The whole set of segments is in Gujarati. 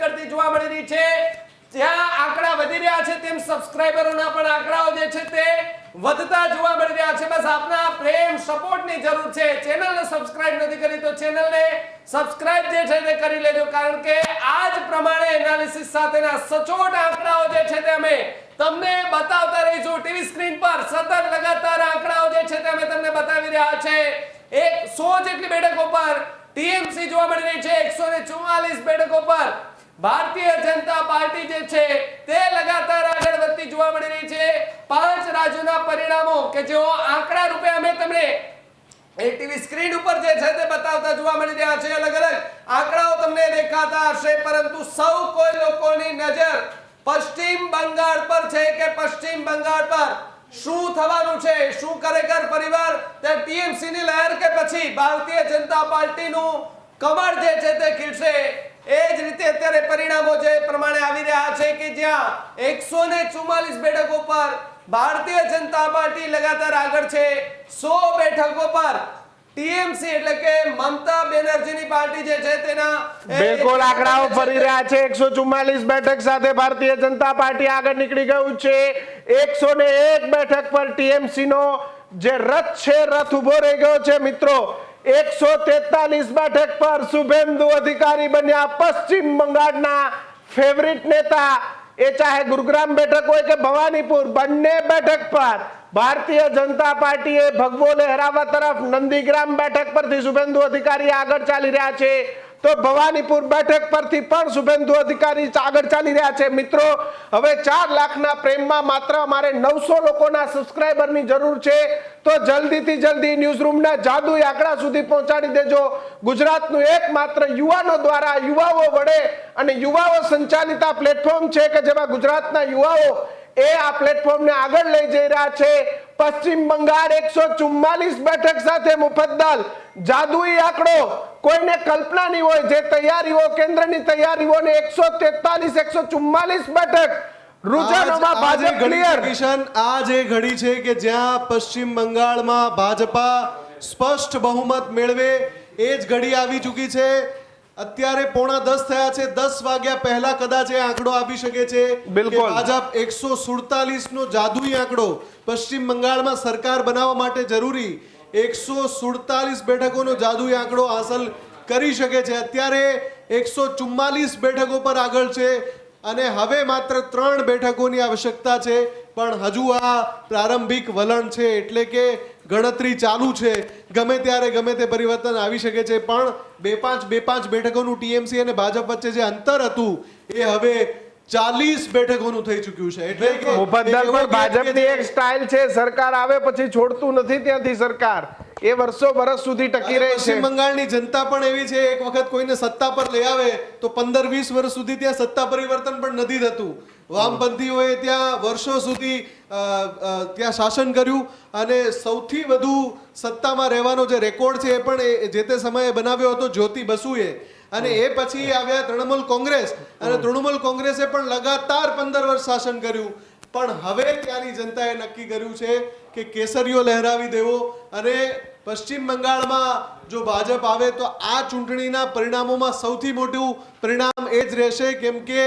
નીકળતી જોવા મળી રહી છે। જ્યાં આંકડા વધી રહ્યા છે તેમ સબસ્ક્રાઇબરોના પણ આંકડાઓ જે છે તે વધતા જોવા મળી રહ્યા છે। બસ આપના પ્રેમ સપોર્ટની જરૂર છે। ચેનલને સબસ્ક્રાઇબ નથી કરી તો ચેનલને સબસ્ક્રાઇબ જે છે તે કરી લેજો, કારણ કે આ જ પ્રમાણે એનાલિસિસ સાથેના સચોટ આંકડાઓ જે છે તે અમે તમને બતાવતા રહીશું। ટીવી સ્ક્રીન પર સતત લગાતાર આંકડાઓ જે છે તે અમે તમને બતાવી રહ્યા છે। 100 જેટલી બેઠકો પર ટીએમસી જોવા મળી રહી છે। 144 બેઠકો પર ભારતીય જનતા પાર્ટી જે છે તે લગાતાર આગળ વધતી જોવા મળી રહી છે। 5 રાજ્યોના પરિણામો કે જેઓ આંકડા રૂપે અમે તમને ટીવી સ્ક્રીન ઉપર જે છે તે બતાવતા જોવા મળી રહ્યા છે। અલગ અલગ આંકડાઓ તમને દેખાતા હશે, પરંતુ સૌ કોઈ લોકોની નજર પશ્ચિમ બંગાળ પર છે કે પશ્ચિમ બંગાળ પર શું થવાનું છે। શું ખરેખર પરિવાર તે ટીએમસી ની લહેર કે પછી ભારતીય જનતા પાર્ટીનું કમળ જે છે તે ખીલશે। એ જ રીતે અત્યારે પરિણામો જે પ્રમાણે આવી રહ્યા છે કે જ્યાં 144 બેઠકો પર ભારતીય જનતા પાર્ટી લગાતાર આગળ છે। 100 બેઠકો પર ટીએમસી એટલે કે મમતા બેનર્જીની પાર્ટી જે છે તેના બિલકુલ આંકડાઓ ફરી રહ્યા છે। 144 બેઠક સાથે ભારતીય જનતા પાર્ટી આગળ નીકળી ગયું છે। 101 બેઠક પર ટીએમસી નો જે રથ છે રથ ઉભો રહી ગયો છે મિત્રો। 143 બેઠક પર શુભેન્દુ અધિકારી બન્યા પશ્ચિમ બંગાળના ફેવરિટ નેતા। એ ચાહે ગુરુગ્રામ બેઠક હોય કે ભવાનીપુર, બંને બેઠક પર ભારતીય જનતા પાર્ટીએ ભગવો લહેરાવા તરફ નંદીગ્રામ બેઠક પરથી શુભેન્દુ અધિકારી આગળ ચાલી રહ્યા છે, તો ભવાનીપુર બેઠક પરથી પણ શુભેન્દુ અધિકારી આગળ ચાલી રહ્યા છે। મિત્રો હવે 4 લાખના પ્રેમમાં માત્ર અમારે 900 લોકોના સબસ્ક્રાઇબરની જરૂર છે, તો જલ્દીથી જલ્દી ન્યૂઝરૂમના જાદુઈ આંકડા સુધી પહોંચાડી દેજો। ગુજરાતનું એકમાત્ર યુવાનો દ્વારા, યુવાઓ વડે અને યુવાઓ સંચાલિત આ પ્લેટફોર્મ છે કે જેમાં ગુજરાતના યુવાઓ એ આ પ્લેટફોર્મને આગળ લઈ જઈ રહ્યા છે। પશ્ચિમ બંગાળ 144 બેઠક સાથે મુફદ્દલ જાદુઈ આંકડો કોઈને કલ્પના નહીં હોય। જે તૈયારીઓ કેન્દ્રની તૈયારીઓને 143 144 બેઠક રૂઝાનોમાં ભાજપ ક્લિયર। આ જે ઘડી છે કે જ્યાં પશ્ચિમ બંગાળમાં ભાજપા સ્પષ્ટ બહુમત મેળવે એ જ ઘડી આવી ચૂકી છે। અત્યારે 9:45 થયા છે। 10 વાગ્યા પહેલા કદાચ એ આંકડો આવી શકે છે કે ભાજપ 147 નો જાદુઈ આંકડો પશ્ચિમ બંગાળમાં સરકાર બનાવવા માટે જરૂરી 147 બેઠકોનો જાદુઈ આંકડો હાંસલ કરી શકે છે। અત્યારે 144 બેઠકો પર આગળ છે અને હવે માત્ર 3 બેઠકોની આવશ્યકતા છે, પણ હજુ આ પ્રારંભિક વલણ છે એટલે કે ગણતરી ચાલુ છે। ગમે ત્યારે ગમે તે પરિવર્તન આવી શકે છે, પણ 2-5 બેઠકોનું ટીએમસી અને ભાજપ વચ્ચે જે અંતર હતું એ હવે 40 બેઠકોનું થઈ ચૂક્યું છે। એટલે કે મુફદ્દલ પર ભાજપની એક સ્ટાઇલ છે, સરકાર આવે પછી છોડતું નથી ત્યાંથી સરકાર, એ વર્ષો વર્ષ સુધી ટકી રહી છે। પશ્ચિમ બંગાળની જનતા પણ એવી છે, એક વખત કોઈને સત્તા પર લઈ આવે તો 15-20 વર્ષ સુધી ત્યાં સત્તા પરિવર્તન પણ નથી થતું। વામપંથીઓએ ત્યાં વર્ષો સુધી ત્યાં શાસન કર્યું અને સૌથી વધુ સત્તામાં રહેવાનો જે રેકોર્ડ છે એ પણ જે તે સમયે બનાવ્યો હતો જ્યોતિ બસુએ, અને એ પછી આવ્યા તૃણમૂલ કોંગ્રેસ, અને તૃણમૂલ કોંગ્રેસે પણ લગાતાર 15 વર્ષ શાસન કર્યું। પણ હવે ત્યાંની જનતાએ નક્કી કર્યું છે કે કેસરીઓ લહેરાવી દેવો, અને પશ્ચિમ બંગાળમાં જો ભાજપ આવે તો આ ચૂંટણીના પરિણામોમાં સૌથી મોટું પરિણામ એ જ રહેશે, કેમ કે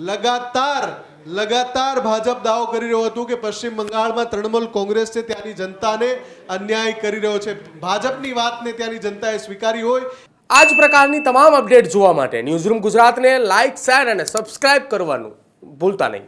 લગાતાર ભાજપ દાવો કરી રહ્યો હતું કે પશ્ચિમ બંગાળમાં તૃણમૂલ કોંગ્રેસ છે ત્યાંની જનતાને અન્યાય કરી રહ્યો છે। ભાજપની વાતને ત્યાંની જનતાએ સ્વીકારી હોય। આ જ પ્રકારની તમામ અપડેટ જોવા માટે ન્યૂઝરૂમ ગુજરાતને લાઇક, શેર અને સબસ્ક્રાઇબ કરવાનું ભૂલતા નહીં।